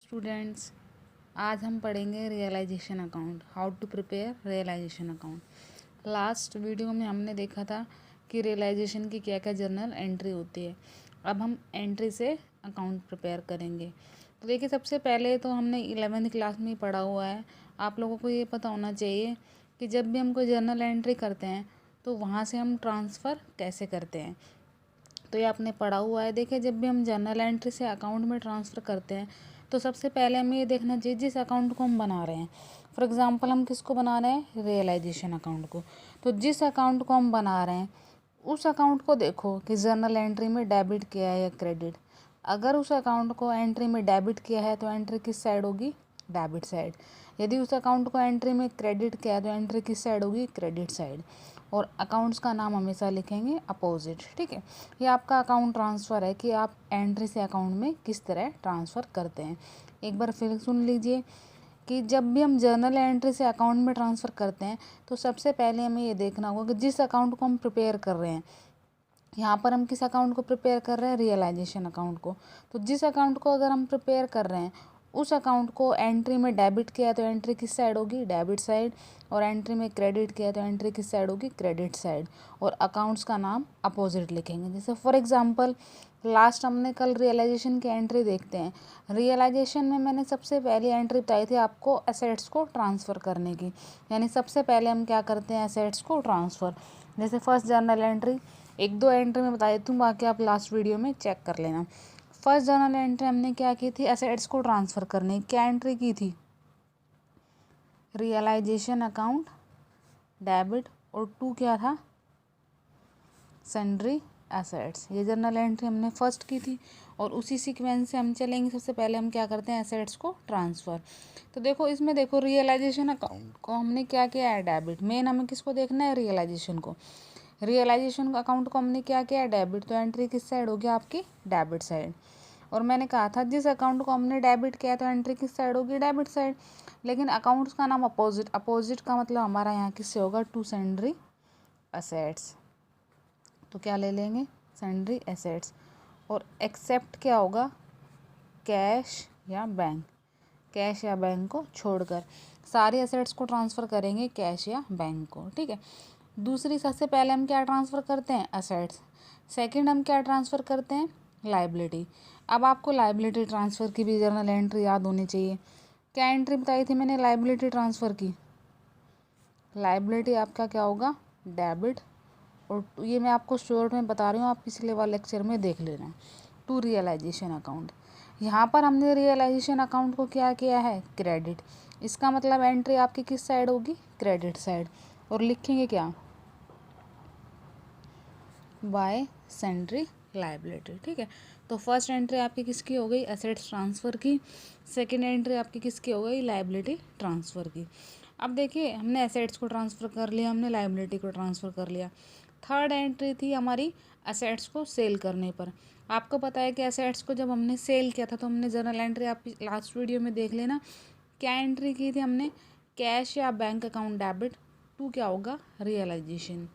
Students, आज हम पढ़ेंगे realization account, how to prepare realization account. Last video में हमने देखा था कि रियलाइजेशन की क्या क्या जर्नल एंट्री होती है। अब हम एंट्री से अकाउंट प्रिपेयर करेंगे। तो देखिए, सबसे पहले तो हमने 11वीं क्लास में ही पढ़ा हुआ है। आप लोगों को ये पता होना चाहिए कि जब भी हम कोई जर्नल एंट्री करते हैं तो वहाँ से हम ट्रांसफ़र कैसे करते हैं। तो ये आपने पढ़ा हुआ है। देखिए, जब भी हम जर्नल एंट्री से अकाउंट में ट्रांसफ़र करते हैं तो सबसे पहले हमें ये देखना चाहिए जिस अकाउंट को हम बना रहे हैं। फॉर एग्ज़ाम्पल, हम किसको बना रहे हैं? रियलाइजेशन अकाउंट को। तो जिस अकाउंट को हम बना रहे हैं उस अकाउंट को देखो कि जर्नल एंट्री में डेबिट किया है या क्रेडिट। अगर उस अकाउंट को एंट्री में डेबिट किया है तो एंट्री किस साइड होगी? Debit side. यदि उस अकाउंट को एंट्री में क्रेडिट किया है तो एंट्री किस साइड होगी? Credit side. और अकाउंट्स का नाम हमेशा लिखेंगे अपोजिट। ठीक है, ये आपका अकाउंट ट्रांसफ़र है कि आप एंट्री से अकाउंट में किस तरह ट्रांसफ़र करते हैं। एक बार फिर सुन लीजिए कि जब भी हम जर्नल एंट्री से अकाउंट में ट्रांसफ़र करते हैं तो सबसे पहले हमें ये देखना होगा कि जिस अकाउंट को हम प्रिपेयर कर रहे हैं, यहाँ पर हम किस अकाउंट को प्रिपेयर कर रहे हैं? रियलाइजेशन अकाउंट को। तो जिस अकाउंट को अगर हम प्रिपेयर कर रहे हैं उस अकाउंट को एंट्री में डेबिट किया तो एंट्री किस साइड होगी? Debit side. और एंट्री में क्रेडिट किया तो एंट्री किस साइड होगी? Credit side. और अकाउंट्स का नाम अपोजिट लिखेंगे। जैसे फॉर एग्जांपल, लास्ट हमने कल रियलाइजेशन की एंट्री देखते हैं। रियलाइजेशन में मैंने सबसे पहली एंट्री बताई थी आपको एसेट्स को ट्रांसफ़र करने की। यानी सबसे पहले हम क्या करते हैं? एसेट्स को ट्रांसफ़र। जैसे फर्स्ट जर्नल एंट्री, एक दो एंट्री में बता देती हूँ, बाकी आप लास्ट वीडियो में चेक कर लेना। फर्स्ट जर्नल एंट्री हमने क्या की थी? एसेट्स को ट्रांसफ़र करने की क्या एंट्री की थी? Realization account debit. और टू क्या था? Sundry assets. ये जर्नल एंट्री हमने फर्स्ट की थी और उसी सीक्वेंस से हम चलेंगे। सबसे पहले हम क्या करते हैं? एसेट्स को ट्रांसफ़र। तो देखो, इसमें देखो रियलाइजेशन अकाउंट को हमने क्या किया है? डेबिट। मेन हमें किसको देखना है? रियलाइजेशन को। रियलाइजेशन अकाउंट को हमने क्या किया है? डेबिट। तो एंट्री किस साइड होगी आपकी? Debit side. और मैंने कहा था जिस अकाउंट को हमने डेबिट किया तो एंट्री किस साइड होगी? Debit side. लेकिन अकाउंट्स का नाम अपोजिट। अपोजिट का मतलब हमारा यहाँ किससे होगा? To sundry assets. तो क्या ले लेंगे? Sundry assets. और एक्सेप्ट क्या होगा? कैश या बैंक। कैश या बैंक को छोड़कर सारे एसेट्स को ट्रांसफ़र करेंगे कैश या बैंक को। ठीक है। दूसरी, सबसे पहले हम क्या ट्रांसफ़र करते हैं? एसेट्स। सेकंड हम क्या ट्रांसफ़र करते हैं? लाइबिलिटी। अब आपको लाइबिलिटी ट्रांसफ़र की भी जर्नल एंट्री याद होनी चाहिए। क्या एंट्री बताई थी मैंने लाइबिलिटी ट्रांसफ़र की? लाइबिलिटी आपका क्या होगा? डेबिट। और ये मैं आपको शॉर्ट में बता रही हूँ, आप पिछले वाले लेक्चर में देख लेना। To realization account. यहाँ पर हमने रियलाइजेशन अकाउंट को क्या किया है? क्रेडिट। इसका मतलब एंट्री आपकी किस साइड होगी? Credit side. और लिखेंगे क्या? Bye sundry liability. ठीक है। तो फर्स्ट एंट्री आपकी किसकी हो गई? एसेट्स ट्रांसफ़र की। सेकंड एंट्री आपकी किसकी हो गई? लाइबिलिटी ट्रांसफ़र की। अब देखिए, हमने एसेट्स को ट्रांसफ़र कर लिया, हमने लाइबिलिटी को ट्रांसफ़र कर लिया। थर्ड एंट्री थी हमारी एसेट्स को सेल करने पर। आपको पता है कि एसेट्स को जब हमने सेल किया था तो हमने जर्नल एंट्री आप लास्ट वीडियो में देख लेना। क्या एंट्री की थी हमने? कैश या बैंक अकाउंट डेबिट। टू क्या होगा? रियलाइजेशन।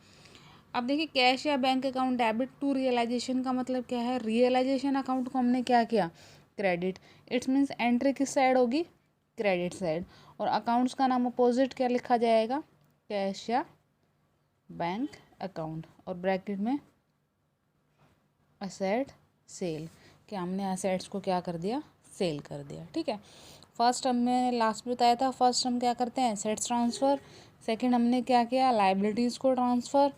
अब देखिए, कैश या bank account debit to realization का मतलब क्या है? रियलाइजेशन अकाउंट को हमने क्या किया? क्रेडिट। इट्स मीन्स एंट्री किस साइड होगी? Credit side. और अकाउंट्स का नाम अपोजिट क्या लिखा जाएगा? कैश या बैंक अकाउंट। और ब्रैकेट में असेट सेल। क्या हमने असेट्स को क्या कर दिया? सेल कर दिया। ठीक है। फर्स्ट हमने लास्ट में बताया था, फर्स्ट हम क्या करते हैं? Assets transfer. सेकंड हमने क्या किया? लाइबिलिटीज़ को ट्रांसफ़र।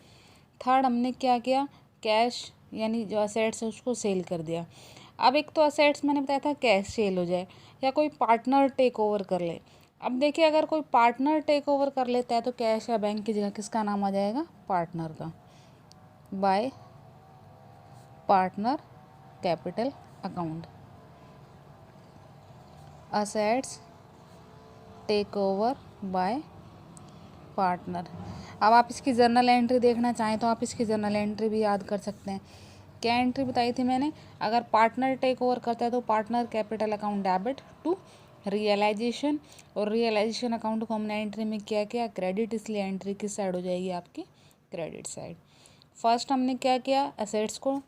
थर्ड हमने क्या किया? कैश यानी जो असेट्स है उसको सेल कर दिया। अब एक तो असेट्स मैंने बताया था कैश सेल हो जाए या कोई पार्टनर टेक ओवर कर ले। अब देखिए, अगर कोई पार्टनर टेक ओवर कर लेता है तो कैश या बैंक की जगह किसका नाम आ जाएगा? पार्टनर का। By partner capital account. Assets take over by partner. अब आप इसकी जर्नल एंट्री देखना चाहें तो आप इसकी जर्नल एंट्री भी याद कर सकते हैं। क्या एंट्री बताई थी मैंने? अगर पार्टनर टेक ओवर करता है तो partner capital account debit to realization. और रियलाइजेशन अकाउंट को हमने एंट्री में क्या किया? क्रेडिट। इसलिए एंट्री किस साइड हो जाएगी आपकी? Credit side. फर्स्ट हमने क्या किया? एसेट्स को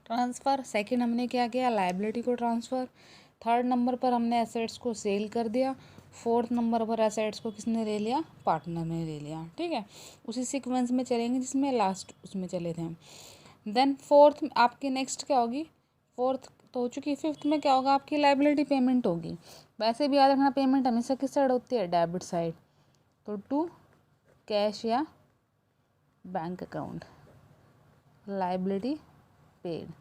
ट्रांसफ़र। सेकंड हमने क्या किया? लाइबिलिटी को ट्रांसफ़र। थर्ड नंबर पर हमने एसेट्स को सेल कर दिया, फोर्थ नंबर पर एसेट्स को किसने ले लिया, पार्टनर ने ले लिया। ठीक है, उसी सीक्वेंस में चलेंगे जिसमें लास्ट उसमें चले थे हम। देन फोर्थ आपकी नेक्स्ट क्या होगी, फोर्थ तो हो चुकी, फिफ्थ में क्या होगा, आपकी लाइबिलिटी पेमेंट होगी। वैसे भी याद रखना पेमेंट हमेशा किस साइड होती है, डेबिट साइड। तो टू कैश या बैंक अकाउंट, लाइबिलिटी पेड।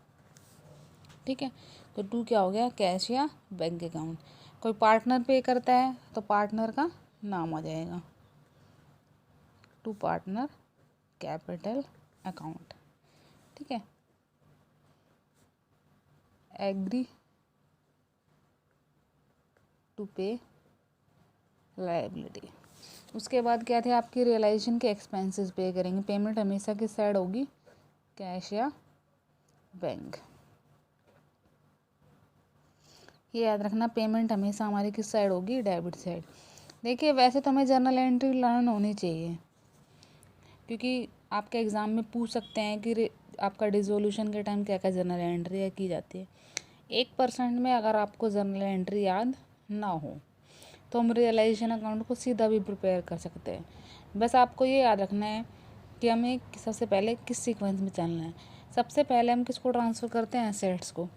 ठीक है, तो टू क्या हो गया, कैश या बैंक अकाउंट। कोई पार्टनर पे करता है तो पार्टनर का नाम आ जाएगा, टू पार्टनर कैपिटल अकाउंट। ठीक है, एग्री टू पे लायबिलिटी। उसके बाद क्या थे आपकी, रियलाइजेशन के एक्सपेंसेस पे करेंगे। पेमेंट हमेशा किस साइड होगी, कैश या बैंक। ये याद रखना, पेमेंट हमेशा हमारी किस साइड होगी, डेबिट साइड। देखिए वैसे तो हमें जर्नल एंट्री लर्न होनी चाहिए, क्योंकि आपके एग्ज़ाम में पूछ सकते हैं कि आपका डिसोल्यूशन के टाइम क्या क्या जर्नल एंट्री की जाती है। 1% में अगर आपको जर्नल एंट्री याद ना हो तो हम रियलाइजेशन अकाउंट को सीधा भी प्रिपेयर कर सकते हैं। बस आपको ये याद रखना है कि हमें सबसे पहले किस सीक्वेंस में चलना है। सबसे पहले हम किसको ट्रांसफ़र करते हैं, एसेट्स को।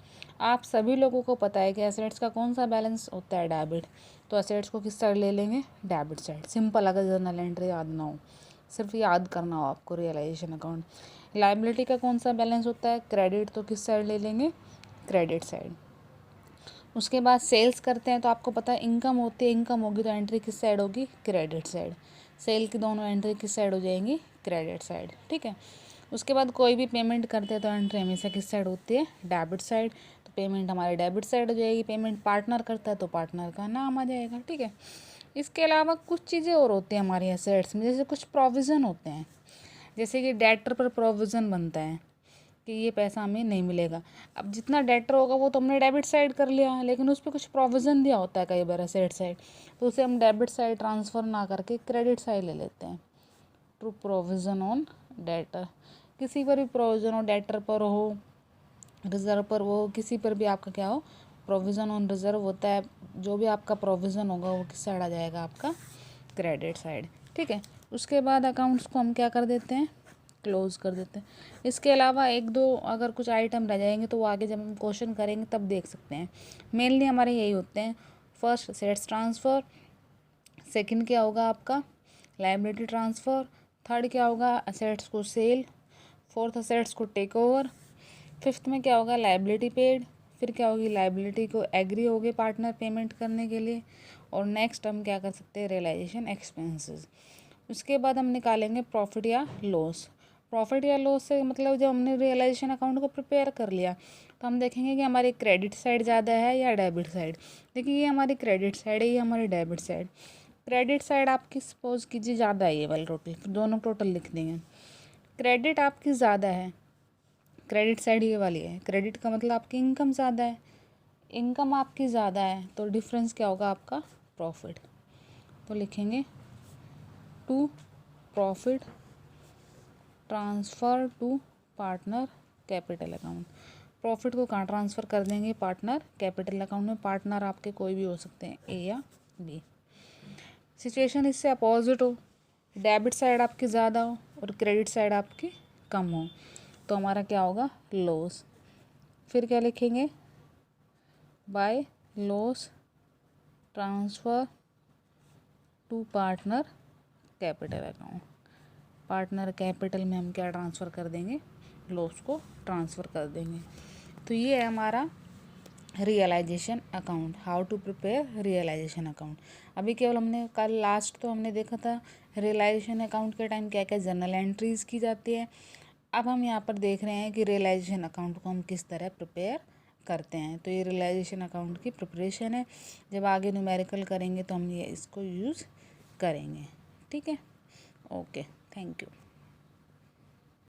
आप सभी लोगों को पता है कि एसेट्स का कौन सा बैलेंस होता है, डेबिट। तो एसेट्स को किस साइड ले लेंगे, डेबिट साइड। सिंपल, अगर जर्नल एंट्री याद ना हो, सिर्फ याद करना हो आपको रियलाइजेशन अकाउंट। लायबिलिटी का कौन सा बैलेंस होता है, क्रेडिट। तो किस साइड ले लेंगे, क्रेडिट साइड। उसके बाद सेल्स करते हैं तो आपको पता है इनकम होती है, इनकम होगी तो एंट्री किस साइड होगी, क्रेडिट साइड। सेल की दोनों एंट्री किस साइड हो जाएंगी, क्रेडिट साइड। ठीक है, उसके बाद कोई भी पेमेंट करते हैं तो एंट्री हमेशा किस साइड होती है, डेबिट साइड। तो पेमेंट हमारे डेबिट साइड हो जाएगी। पेमेंट पार्टनर करता है तो पार्टनर का नाम आ जाएगा। ठीक है, इसके अलावा कुछ चीज़ें और होती हैं हमारी एसेट्स में, जैसे कुछ प्रोविज़न होते हैं, जैसे कि डेटर पर प्रोविज़न बनता है कि ये पैसा हमें नहीं मिलेगा। अब जितना डेटर होगा वो तो हमने डेबिट साइड कर लिया, लेकिन उस पर कुछ प्रोविज़न दिया होता है कई बार एसेट साइड, तो उसे हम डेबिट साइड ट्रांसफ़र ना करके क्रेडिट साइड ले लेते हैं। टू प्रोविज़न ऑन डेटर, किसी पर भी प्रोविज़न हो, डेटर पर हो, रिज़र्व पर हो, किसी पर भी आपका क्या हो, प्रोविज़न ऑन रिज़र्व होता है। जो भी आपका प्रोविज़न होगा वो किस साइड आ जाएगा, आपका क्रेडिट साइड। ठीक है, उसके बाद अकाउंट्स को हम क्या कर देते हैं, क्लोज कर देते हैं। इसके अलावा एक दो अगर कुछ आइटम रह जाएंगे तो वो आगे जब हम क्वेश्चन करेंगे तब देख सकते हैं। मेनली हमारे यही होते हैं, फर्स्ट असेट्स ट्रांसफ़र, सेकंड क्या होगा आपका लायबिलिटी ट्रांसफ़र, थर्ड क्या होगा असेट्स को सेल, फोर्थ असेट्स को टेक ओवर, फिफ्थ में क्या होगा लायबिलिटी पेड, फिर क्या होगी लायबिलिटी को एग्री हो गए पार्टनर पेमेंट करने के लिए, और नेक्स्ट हम क्या कर सकते हैं, रियलाइजेशन एक्सपेंसेस। उसके बाद हम निकालेंगे प्रॉफिट या लॉस। प्रॉफिट या लॉस से मतलब जब हमने रियलाइजेशन अकाउंट को प्रिपेयर कर लिया तो हम देखेंगे कि हमारी क्रेडिट साइड ज़्यादा है या डेबिट साइड। देखिए ये हमारी क्रेडिट साइड है, ये हमारी डेबिट साइड। क्रेडिट साइड आपकी सपोज कीजिए ज़्यादा है, ये वाली टोटल, दोनों टोटल लिख देंगे। क्रेडिट आपकी ज़्यादा है, क्रेडिट साइड ये वाली है, क्रेडिट का मतलब आपकी इनकम ज़्यादा है, इनकम आपकी ज़्यादा है तो डिफरेंस क्या होगा आपका, प्रॉफिट। तो लिखेंगे to profit transfer to partner capital account. Profit को कहाँ ट्रांसफ़र कर देंगे, पार्टनर कैपिटल अकाउंट में। पार्टनर आपके कोई भी हो सकते हैं, ए या बी। सिचुएशन इससे अपोजिट हो, डेबिट साइड आपकी ज़्यादा हो और क्रेडिट साइड आपकी कम हो, तो हमारा क्या होगा, लॉस। फिर क्या लिखेंगे, by loss transfer to partner capital account. Partner capital में हम क्या ट्रांसफ़र कर देंगे, लॉस को ट्रांसफ़र कर देंगे। तो ये है हमारा realization account, how to prepare realization account. अभी केवल हमने कल लास्ट तो हमने देखा था रियलाइजेशन अकाउंट के टाइम क्या क्या जर्नल एंट्रीज़ की जाती है। अब हम यहाँ पर देख रहे हैं कि रियलाइजेशन अकाउंट को हम किस तरह प्रिपेयर करते हैं। तो ये रियलाइजेशन अकाउंट की प्रिपरेशन है, जब आगे न्यूमेरिकल करेंगे तो हम ये इसको यूज़ करेंगे। ठीक है, ओके, थैंक यू।